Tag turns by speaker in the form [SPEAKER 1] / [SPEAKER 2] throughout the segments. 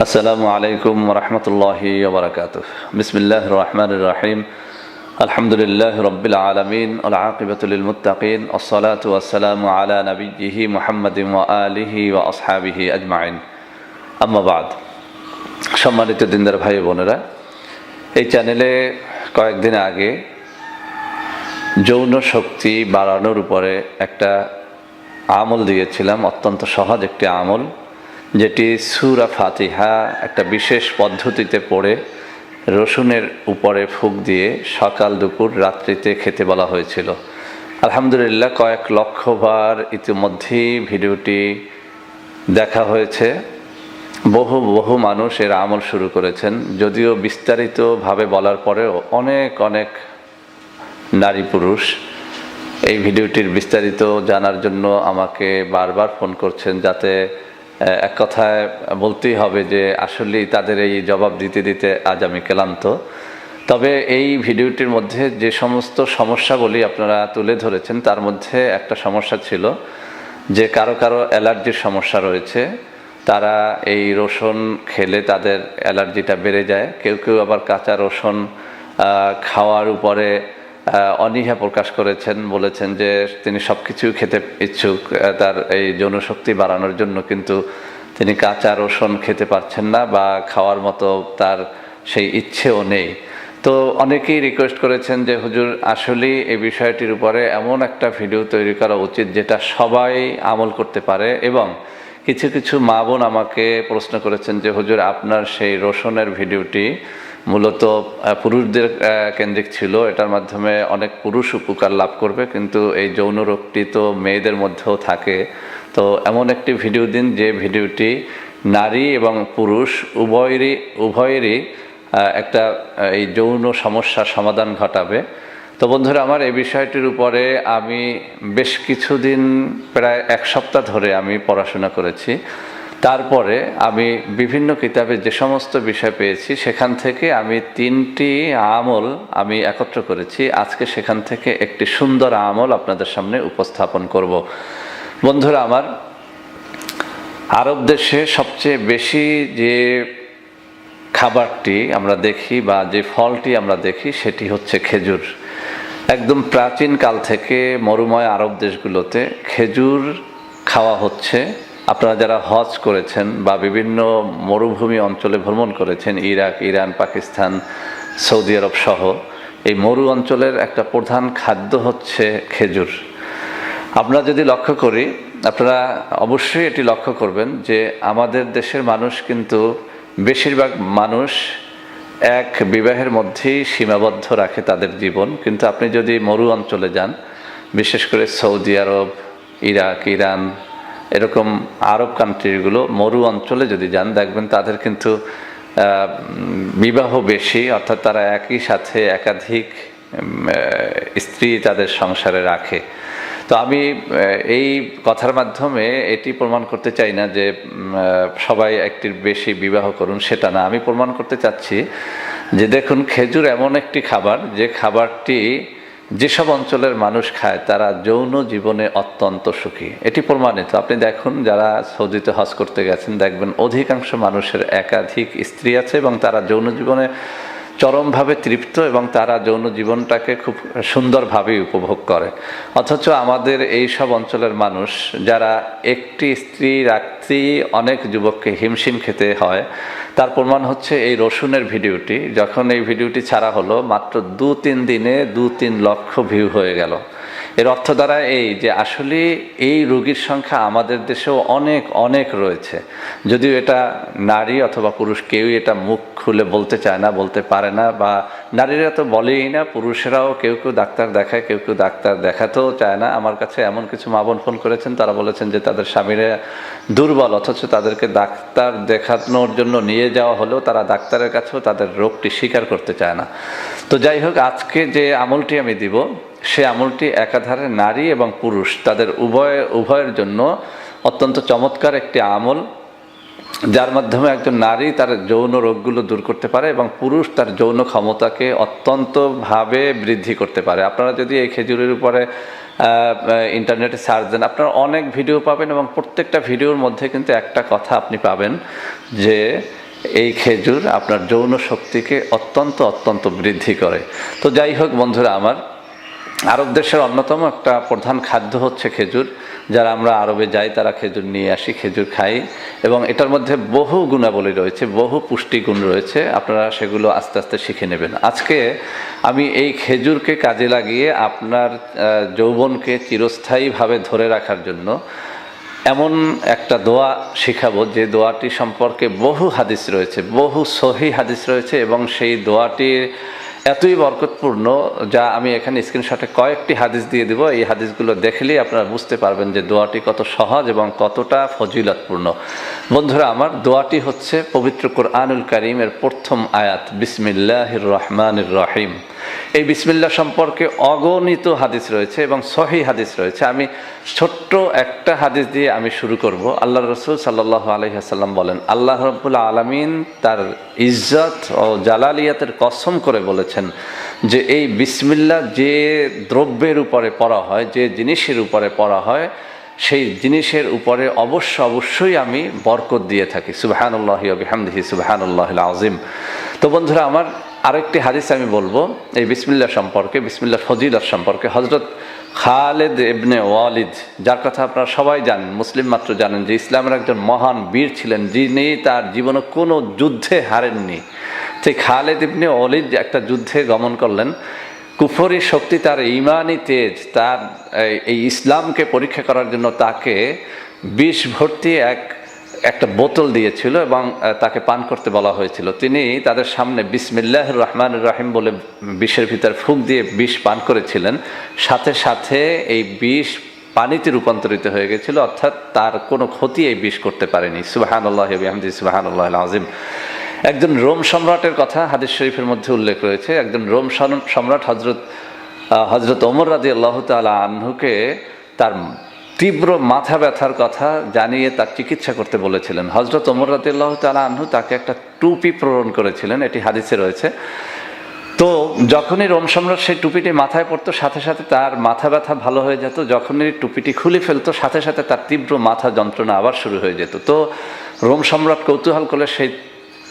[SPEAKER 1] আসসালামু আলাইকুম রহমতুল্লাহি ওবরাকাতুহ। বিসমিল্লাহির রহমানির রহিম। আলহামদুলিল্লাহি রাব্বিল আলামিন ওয়াল আকিবাতু লিল মুত্তাকিন ওয়াসসালাতু ওয়াসসালামু আলা নাবিয়্যিহি মুহাম্মাদিন ওয়া আলিহি ওয়া আসহাবিহি আজমাইন। আম্মা বাদ। সম্মানিত দিনদার ভাই বোনেরা, এই চ্যানেলে কয়েকদিন আগে যৌন শক্তি বাড়ানোর উপরে একটা আমল দিয়েছিলাম, অত্যন্ত সহজ একটি আমল, যেটি সূরা ফাতিহা একটা বিশেষ পদ্ধতিতে পড়ে রসুনের উপরে ফুঁক দিয়ে সকাল দুপুর রাত্রিতে খেতে বলা হয়েছিল। আলহামদুলিল্লাহ কয়েক লক্ষবার ইতিমধ্যেই ভিডিওটি দেখা হয়েছে। বহু বহু মানুষ এর আমল শুরু করেছেন, যদিও বিস্তারিতভাবে বলার পরেও অনেক অনেক নারী পুরুষ এই ভিডিওটির বিস্তারিত জানার জন্য আমাকে বারবার ফোন করছেন, যাতে এক কথায় বলতেই হবে যে আসলেই তাদের এই জবাব দিতে দিতে আজ আমি ক্লান্ত। তবে এই ভিডিওটির মধ্যে যে সমস্ত সমস্যাগুলি আপনারা তুলে ধরেছেন, তার মধ্যে একটা সমস্যা ছিল যে কারো কারো অ্যালার্জির সমস্যা রয়েছে, তারা এই রসুন খেলে তাদের অ্যালার্জিটা বেড়ে যায়। কেউ কেউ আবার কাঁচা রসুন খাওয়ার উপরে অনীহা প্রকাশ করেছেন, বলেছেন যে তিনি সব কিছুই খেতে ইচ্ছুক তার এই যৌনশক্তি বাড়ানোর জন্য, কিন্তু তিনি কাঁচা রসুন খেতে পারছেন না বা খাওয়ার মতো তার সেই ইচ্ছেও নেই। তো অনেকেই রিকোয়েস্ট করেছেন যে হুজুর আসলেই এই বিষয়টির উপরে এমন একটা ভিডিও তৈরি করা উচিত যেটা সবাই আমল করতে পারে। এবং কিছু কিছু মা বোন আমাকে প্রশ্ন করেছেন যে হুজুর আপনার সেই রসুনের ভিডিওটি মূলত পুরুষদের কেন্দ্রিক ছিল, এটার মাধ্যমে অনেক পুরুষ উপকার লাভ করবে, কিন্তু এই যৌন রোগটি তো মেয়েদের মধ্যেও থাকে। তো এমন একটি ভিডিও দিন যে ভিডিওটি নারী এবং পুরুষ উভয়েরই একটা এই যৌন সমস্যার সমাধান ঘটাবে। তো বন্ধুরা আমার, এই বিষয়টির উপরে আমি বেশ কিছুদিন, প্রায় এক সপ্তাহ ধরে আমি পড়াশোনা করেছি। তারপরে আমি বিভিন্ন কিতাবে যে সমস্ত বিষয় পেয়েছি, সেখান থেকে আমি 3টি আমল আমি একত্র করেছি। আজকে সেখান থেকে একটি সুন্দর আমল আপনাদের সামনে উপস্থাপন করব। বন্ধুরা আমার, আরব দেশে সবচেয়ে বেশি যে খাবারটি আমরা দেখি বা যে ফলটি আমরা দেখি, সেটি হচ্ছে খেজুর। একদম প্রাচীন কাল থেকে মরুময় আরব দেশগুলোতে খেজুর খাওয়া হচ্ছে। আপনারা যারা হজ করেছেন বা বিভিন্ন মরুভূমি অঞ্চলে ভ্রমণ করেছেন, ইরাক, ইরান, পাকিস্তান, সৌদি আরব সহ, এই মরু অঞ্চলের একটা প্রধান খাদ্য হচ্ছে খেজুর। আমরা যদি লক্ষ্য করি, আপনারা অবশ্যই এটি লক্ষ্য করবেন যে আমাদের দেশের মানুষ কিন্তু বেশিরভাগ মানুষ এক বিবাহের মধ্যেই সীমাবদ্ধ রাখে তাদের জীবন। কিন্তু আপনি যদি মরু অঞ্চলে যান, বিশেষ করে সৌদি আরব, ইরাক, ইরান, এরকম আরব কান্ট্রিগুলো মরু অঞ্চলে যদি যান, দেখবেন তাদের কিন্তু বিবাহ বেশি, অর্থাৎ তারা একই সাথে একাধিক স্ত্রী তাদের সংসারে রাখে। তো আমি এই কথার মাধ্যমে এটি প্রমাণ করতে চাই না যে সবাই একটির বেশি বিবাহ করুন, সেটা না। আমি প্রমাণ করতে চাচ্ছি যে দেখুন, খেজুর এমন একটি খাবার যে খাবারটি যেসব অঞ্চলের মানুষ খায় তারা যৌন জীবনে অত্যন্ত সুখী, এটি প্রমাণিত। আপনি দেখুন, যারা সৌদিতে হজ করতে গেছেন, দেখবেন অধিকাংশ মানুষের একাধিক স্ত্রী আছে এবং তারা যৌন জীবনে চরমভাবে তৃপ্ত এবং তারা যৌন জীবনটাকে খুব সুন্দরভাবে উপভোগ করে। অথচ আমাদের এই সব অঞ্চলের মানুষ যারা একটি স্ত্রী রাখতেই অনেক যুবককে হিমশিম খেতে হয়, তার প্রমাণ হচ্ছে এই রসুনের ভিডিওটি। যখন এই ভিডিওটি ছাড়া হলো, মাত্র 2-3 দিনে 2-3 লক্ষ ভিউ হয়ে গেল। এর অর্থ দ্বারা এই যে আসলে এই রোগীর সংখ্যা আমাদের দেশেও অনেক অনেক রয়েছে, যদিও এটা নারী অথবা পুরুষ কেউই এটা মুখ খুলে বলতে চায় না, বলতে পারে না, বা নারীরা তো বলেই না, পুরুষেরাও কেউ কেউ ডাক্তার দেখায়, কেউ কেউ ডাক্তার দেখাতেও চায় না। আমার কাছে এমন কিছু মা বোন ফোন করেছেন, তারা বলেছেন যে তাদের স্বামীরা দুর্বল, অথচ তাদেরকে ডাক্তার দেখানোর জন্য নিয়ে যাওয়া হলেও তারা ডাক্তারের কাছেও তাদের রোগটি স্বীকার করতে চায় না। তো যাই হোক, আজকে যে আমলটি আমি দিব, সে আমলটি একাধারে নারী এবং পুরুষ তাদের উভয়ের জন্য অত্যন্ত চমৎকার একটি আমল, যার মাধ্যমে একজন নারী তার যৌন রোগগুলো দূর করতে পারে এবং পুরুষ তার যৌন ক্ষমতাকে অত্যন্তভাবে বৃদ্ধি করতে পারে। আপনারা যদি এই খেজুরের উপরে ইন্টারনেটে সার্চ দেন, আপনারা অনেক ভিডিও পাবেন এবং প্রত্যেকটা ভিডিওর মধ্যে কিন্তু একটা কথা আপনি পাবেন যে এই খেজুর আপনার যৌন শক্তিকে অত্যন্ত অত্যন্ত বৃদ্ধি করে। তো যাই হোক বন্ধুরা আমার, আরব দেশের অন্যতম একটা প্রধান খাদ্য হচ্ছে খেজুর। যারা আমরা আরবে যাই তারা খেজুর নিয়ে আসি, খেজুর খাই, এবং এটার মধ্যে বহু গুণাবলী রয়েছে, বহু পুষ্টিগুণ রয়েছে। আপনারা সেগুলো আস্তে আস্তে শিখে নেবেন। আজকে আমি এই খেজুরকে কাজে লাগিয়ে আপনার যৌবনকে চিরস্থায়ীভাবে ধরে রাখার জন্য এমন একটা দোয়া শিখাবো, যে দোয়াটি সম্পর্কে বহু হাদিস রয়েছে, বহু সহি হাদিস রয়েছে, এবং সেই দোয়াটির এতই বরকতপূর্ণ যা আমি এখানে স্ক্রিনশটে কয়েকটি হাদিস দিয়ে দেব। এই হাদিসগুলো দেখলেই আপনারা বুঝতে পারবেন যে দোয়াটি কত সহজ এবং কতটা ফজিলতপূর্ণ। বন্ধুরা আমার, দোয়াটি হচ্ছে পবিত্র কোরআনুল কারীমের প্রথম আয়াত, বিসমিল্লাহির রহমানির রহিম। এই বিসমিল্লাহ সম্পর্কে অগণিত হাদিস রয়েছে এবং সহিহ হাদিস রয়েছে। আমি ছোট্ট একটা হাদিস দিয়ে আমি শুরু করব। আল্লাহ রসুল সাল্লাল্লাহু আলাইহি ওয়াসাল্লাম বলেন, আল্লাহ রাব্বুল আলামিন তার ইজ্জত ও জালালিয়াতের কসম করে বলেছেন যে এই বিসমিল্লাহ যে দ্রব্যের উপরে পড়া হয়, যে জিনিসের উপরে পড়া হয়, সেই জিনিসের উপরে অবশ্যই আমি বরকত দিয়ে থাকি। সুবহানাল্লাহি ওয়া বিহামদিহি সুবহানাল্লাহিল আযীম। তো বন্ধুরা আমার, আরেকটি হাদিস আমি বলবো এই বিসমিল্লাহ সম্পর্কে, বিসমিল্লাহর ফজিলত সম্পর্কে। হযরত খালিদ ইবনে ওয়ালিদ, যার কথা আপনারা সবাই জানেন, মুসলিম মাত্র জানেন, যে ইসলামের একজন মহান বীর ছিলেন, যিনি তার জীবনে কোনো যুদ্ধে হারেননি। সেই খালিদ ইবনে ওয়ালিদ একটা যুদ্ধে গমন করলেন। কুফরি শক্তি, তার ঈমানি তেজ, তার এই ইসলামকে পরীক্ষা করার জন্য তাকে বিষ ভর্তি একটা বোতল দিয়েছিল এবং তাকে পান করতে বলা হয়েছিল। তিনি তাদের সামনে বিসমিল্লাহির রহমানির রহিম বলে বিষের ভিতর ফুঁক দিয়ে বিষ পান করেছিলেন। সাথে সাথে এই বিষ পানিতে রূপান্তরিত হয়ে গেছিল, অর্থাৎ তার কোনো ক্ষতি এই বিষ করতে পারেনি। সুবহানাল্লাহি ওয়া বিহামদিহি সুবহানাল্লাহিল আযীম। একজন রোম সম্রাটের কথা হাদিস শরীফের মধ্যে উল্লেখ রয়েছে। একজন রোম সম্রাট হযরত ওমর রাদিয়াল্লাহু তাআলা আনহুকে তার তীব্র মাথা ব্যথার কথা জানিয়ে তার চিকিৎসা করতে বলেছিলেন। হযরত ওমর রাদিয়াল্লাহু তাআলা আনহু তাকে একটা টুপি প্রেরণ করেছিলেন, এটি হাদিসে রয়েছে। তো যখনই রোম সম্রাট সেই টুপিটি মাথায় পড়তো, সাথে সাথে তার মাথা ব্যথা ভালো হয়ে যেত। যখনই টুপিটি খুলে ফেলতো, সাথে সাথে তার তীব্র মাথা যন্ত্রণা আবার শুরু হয়ে যেত। তো রোম সম্রাট কৌতূহল করে সেই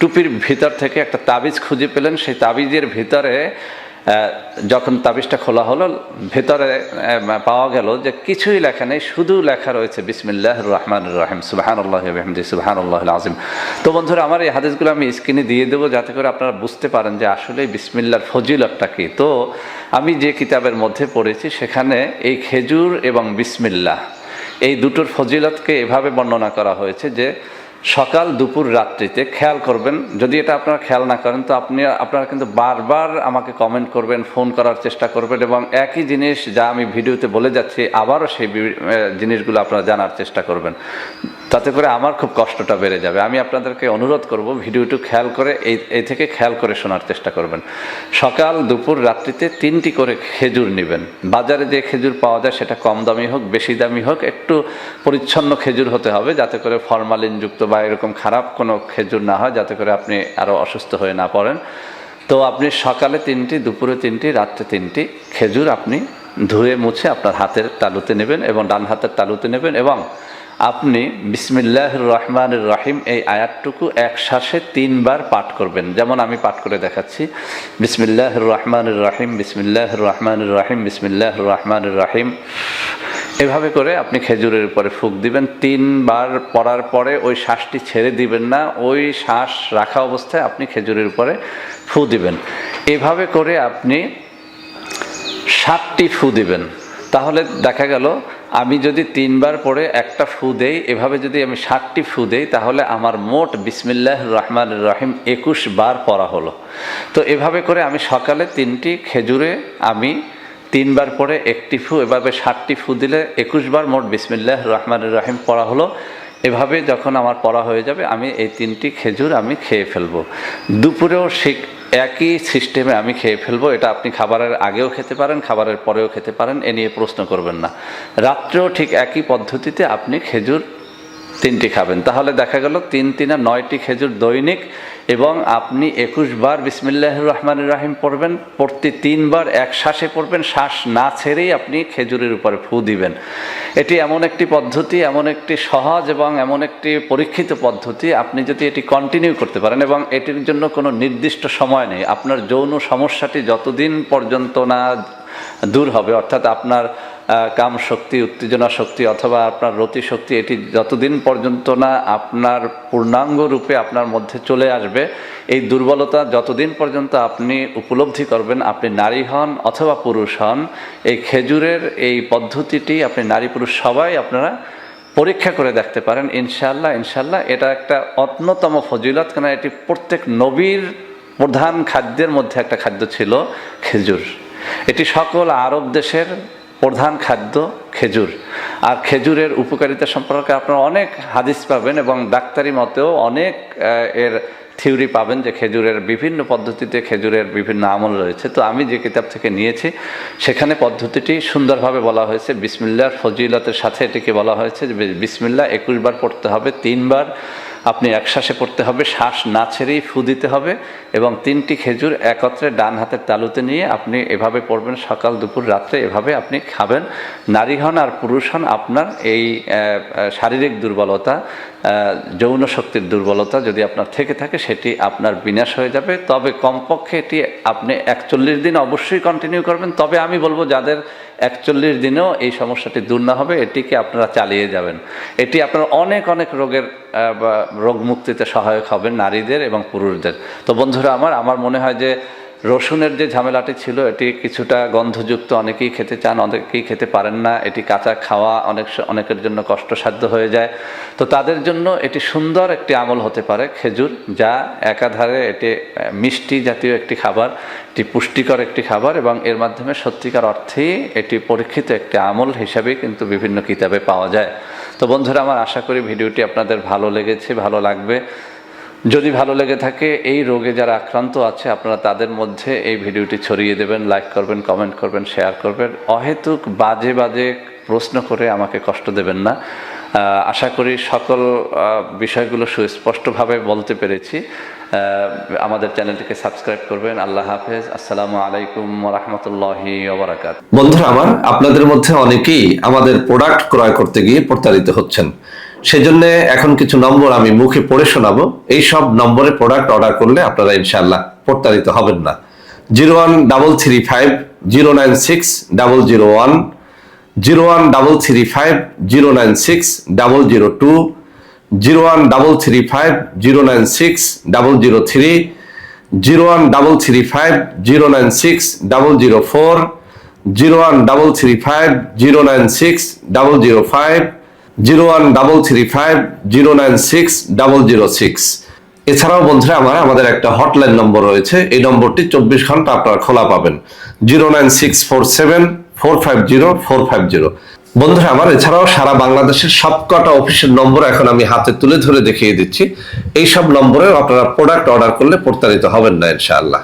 [SPEAKER 1] টুপির ভিতর থেকে একটা তাবিজ খুঁজে পেলেন। সেই তাবিজের ভিতরে যখন তাবিজটা খোলা হলো, ভেতরে পাওয়া গেল যে কিছুই লেখা নেই, শুধু লেখা রয়েছে বিসমিল্লাহির রহমানির রহিম সুবহানাল্লাহি ওয়া বিহামদিহি সুবহানাল্লাহিল আযীম। তো বন্ধুরা আমার, এই হাদিসগুলো আমি স্ক্রিনে দিয়ে দেবো যাতে করে আপনারা বুঝতে পারেন যে আসলে বিসমিল্লাহর ফজিলতটা কি। তো আমি যে কিতাবের মধ্যে পড়েছি সেখানে এই খেজুর এবং বিসমিল্লাহ এই দুটোর ফজিলতকে এভাবে বর্ণনা করা হয়েছে যে সকাল, দুপুর, রাত্রিতে খেয়াল করবেন। যদি এটা আপনারা খেয়াল না করেন তো আপনারা কিন্তু বারবার আমাকে কমেন্ট করবেন, ফোন করার চেষ্টা করবেন, এবং একই জিনিস যা আমি ভিডিওতে বলে যাচ্ছি আবারও সেই জিনিসগুলো আপনারা জানার চেষ্টা করবেন। তাতে করে আমার খুব কষ্টটা বেড়ে যাবে। আমি আপনাদেরকে অনুরোধ করব ভিডিওটি খেয়াল করে এই থেকে খেয়াল করে শোনার চেষ্টা করবেন। সকাল, দুপুর, রাত্রিতে 3টি করে খেজুর নেবেন। বাজারে যে খেজুর পাওয়া যায় সেটা কম দামি হোক, বেশি দামি হোক, একটু পরিচ্ছন্ন খেজুর হতে হবে, যাতে করে ফরমালিনযুক্ত বা এরকম খারাপ কোনো খেজুর না হয়, যাতে করে আপনি আরও অসুস্থ হয়ে না পড়েন। তো আপনি সকালে 3টি, দুপুরে 3টি, রাত্রে 3টি খেজুর আপনি ধুয়ে মুছে আপনার হাতের তালুতে নেবেন এবং ডান হাতের তালুতে নেবেন, এবং আপনি বিসমিল্লাহির রহমানির রহিম এই আয়াতটুকু এক শ্বাসে 3 বার পাঠ করবেন। যেমন আমি পাঠ করে দেখাচ্ছি, বিসমিল্লাহির রহমানির রহিম, বিসমিল্লাহির রহমানির রহিম, বিসমিল্লাহির রহমানির রহিম। এভাবে করে আপনি খেজুরের উপরে ফুঁক দিবেন। 3 বার পড়ার পরে ওই শ্বাসটি ছেড়ে দিবেন না, ওই শ্বাস রাখা অবস্থায় আপনি খেজুরের উপরে ফু দিবেন। এভাবে করে আপনি 7টি ফু দিবেন। তাহলে দেখা গেল আমি যদি 3 বার পরে একটা ফু দেই, এভাবে যদি আমি 7টি ফু দেই, তাহলে আমার মোট বিসমিল্লাহির রহমানির রহিম 21 বার পড়া হলো। তো এভাবে করে আমি সকালে 3টি খেজুরে আমি 3 বার পরে একটি ফু, এভাবে 7টি ফু দিলে 21 বার মোট বিসমিল্লাহির রহমানির রহিম পড়া হলো। এভাবে যখন আমার পড়া হয়ে যাবে, আমি এই 3টি খেজুর আমি খেয়ে ফেলবো। দুপুরেও একই সিস্টেমে আমি খেয়ে ফেলবো। এটা আপনি খাবারের আগেও খেতে পারেন, খাবারের পরেও খেতে পারেন, এ নিয়ে প্রশ্ন করবেন না। রাত্রেও ঠিক একই পদ্ধতিতে আপনি খেজুর 3টি খাবেন। তাহলে দেখা গেল 3 3 9টি খেজুর দৈনিক, এবং আপনি 21 বার বিসমিল্লাহির রহমানির রহিম পড়বেন, প্রতি 3 বার এক শ্বাসে পড়বেন, শ্বাস না ছেড়েই আপনি খেজুরের উপরে ফু দিবেন। এটি এমন একটি পদ্ধতি, এমন একটি সহজ এবং এমন একটি পরীক্ষিত পদ্ধতি, আপনি যদি এটি কন্টিনিউ করতে পারেন, এবং এটির জন্য কোনো নির্দিষ্ট সময় নেই। আপনার যৌন সমস্যাটি যতদিন পর্যন্ত না দূর হবে, অর্থাৎ আপনার কাম শক্তি, উত্তেজনা শক্তি অথবা আপনার রতি শক্তি, এটি যতদিন পর্যন্ত না আপনার পূর্ণাঙ্গ রূপে আপনার মধ্যে চলে আসবে, এই দুর্বলতা যতদিন পর্যন্ত আপনি উপলব্ধি করবেন, আপনি নারী হন অথবা পুরুষ হন, এই খেজুরের এই পদ্ধতিটি আপনি নারী পুরুষ সবাই আপনারা পরীক্ষা করে দেখতে পারেন। ইনশাআল্লাহ ইনশাআল্লাহ এটা একটা অন্যতম ফজিলত, কেন এটি প্রত্যেক নবীর প্রধান খাদ্যের মধ্যে একটা খাদ্য ছিল খেজুর। এটি সকল আরব দেশের প্রধান খাদ্য খেজুর। আর খেজুরের উপকারিতা সম্পর্কে আপনারা অনেক হাদিস পাবেন, এবং ডাক্তারি মতেও অনেক এর থিওরি পাবেন যে খেজুরের বিভিন্ন পদ্ধতিতে খেজুরের বিভিন্ন আমল রয়েছে। তো আমি যে কিতাব থেকে নিয়েছি সেখানে পদ্ধতিটি সুন্দরভাবে বলা হয়েছে। বিসমিল্লাহর ফজিলতের সাথে এটিকে বলা হয়েছে যে বিসমিল্লাহ 21 বার পড়তে হবে, 3 বার আপনি এক শ্বাসে পড়তে হবে, শ্বাস না ছেড়েই ফু দিতে হবে, এবং 3টি খেজুর একত্রে ডান হাতের তালুতে নিয়ে আপনি এভাবে পড়বেন, সকাল দুপুর রাত্রে এভাবে আপনি খাবেন। নারী হন আর পুরুষ হন, আপনার এই শারীরিক দুর্বলতা, যৌন শক্তির দুর্বলতা যদি আপনার থেকে থাকে সেটি আপনার বিনাশ হয়ে যাবে। তবে কমপক্ষে এটি আপনি 41 দিন অবশ্যই কন্টিনিউ করবেন। তবে আমি বলবো যাদের 41 দিনেও এই সমস্যাটি দূর না হবে, এটিকে আপনারা চালিয়ে যাবেন। এটি আপনার অনেক অনেক রোগের রোগ মুক্তিতে সহায়ক হবে নারীদের এবং পুরুষদের। তো বন্ধুরা আমার মনে হয় যে রসুনের যে ঝামেলাটি ছিল এটি কিছুটা গন্ধযুক্ত, অনেকেই খেতে চান, অনেকেই খেতে পারেন না, এটি কাঁচা খাওয়া অনেকের জন্য কষ্টসাধ্য হয়ে যায়। তো তাদের জন্য এটি সুন্দর একটি আমল হতে পারে খেজুর, যা একাধারে এটি মিষ্টি জাতীয় একটি খাবার, এটি পুষ্টিকর একটি খাবার, এবং এর মাধ্যমে সত্যিকার অর্থেই এটি পরীক্ষিত একটি আমল হিসাবে কিন্তু বিভিন্ন কিতাবে পাওয়া যায়। তো বন্ধুরা আমার আশা করি ভিডিওটি আপনাদের ভালো লেগেছে, ভালো লাগবে। যদি ভালো লেগে থাকে, এই রোগে যারা আক্রান্ত আছে আপনারা তাদের মধ্যে এই ভিডিওটি ছড়িয়ে দেবেন, লাইক করবেন, কমেন্ট করবেন, শেয়ার করবেন। অহেতুক বাজে বাজে প্রশ্ন করে আমাকে কষ্ট দেবেন না। আশা করি সকল বিষয়গুলো সুস্পষ্টভাবে বলতে পেরেছি। আমাদের চ্যানেলটিকে সাবস্ক্রাইব করবেন। আল্লাহ হাফেজ। আসসালামু আলাইকুম ওয়া রাহমাতুল্লাহি ওয়া বারাকাতুহু।
[SPEAKER 2] বন্ধুরা আমার, আপনাদের মধ্যে অনেকেই আমাদের প্রোডাক্ট ক্রয় করতে গিয়ে প্রতারিত হচ্ছেন। সেজন্য এখন কিছু নম্বর আমি মুখে পড়ে শোনাবো। এই সব নম্বরে প্রোডাক্ট অর্ডার করলে আপনারা ইনশাআল্লাহ প্রতারিত হবেন না। 01335 096 001, 01335 096 002, 01335 096 003, 01335 096 004, 01335 096 005, 01335 096 006। এছাড়াও বন্ধুরা আমাদের একটা হটলাইন নম্বর রয়েছে। এই নম্বরটি 24 ঘন্টা আপনারা খোলা পাবেন। 09647 450 450। বন্ধুরা এছাড়াও সারা বাংলাদেশের সবকটা অফিসের নম্বর এখন আমি হাতে তুলে ধরে দেখিয়ে দিচ্ছি। এই সব নম্বরে আপনারা প্রোডাক্ট অর্ডার করলে প্রতারিত হবেন না ইনশাআল্লাহ।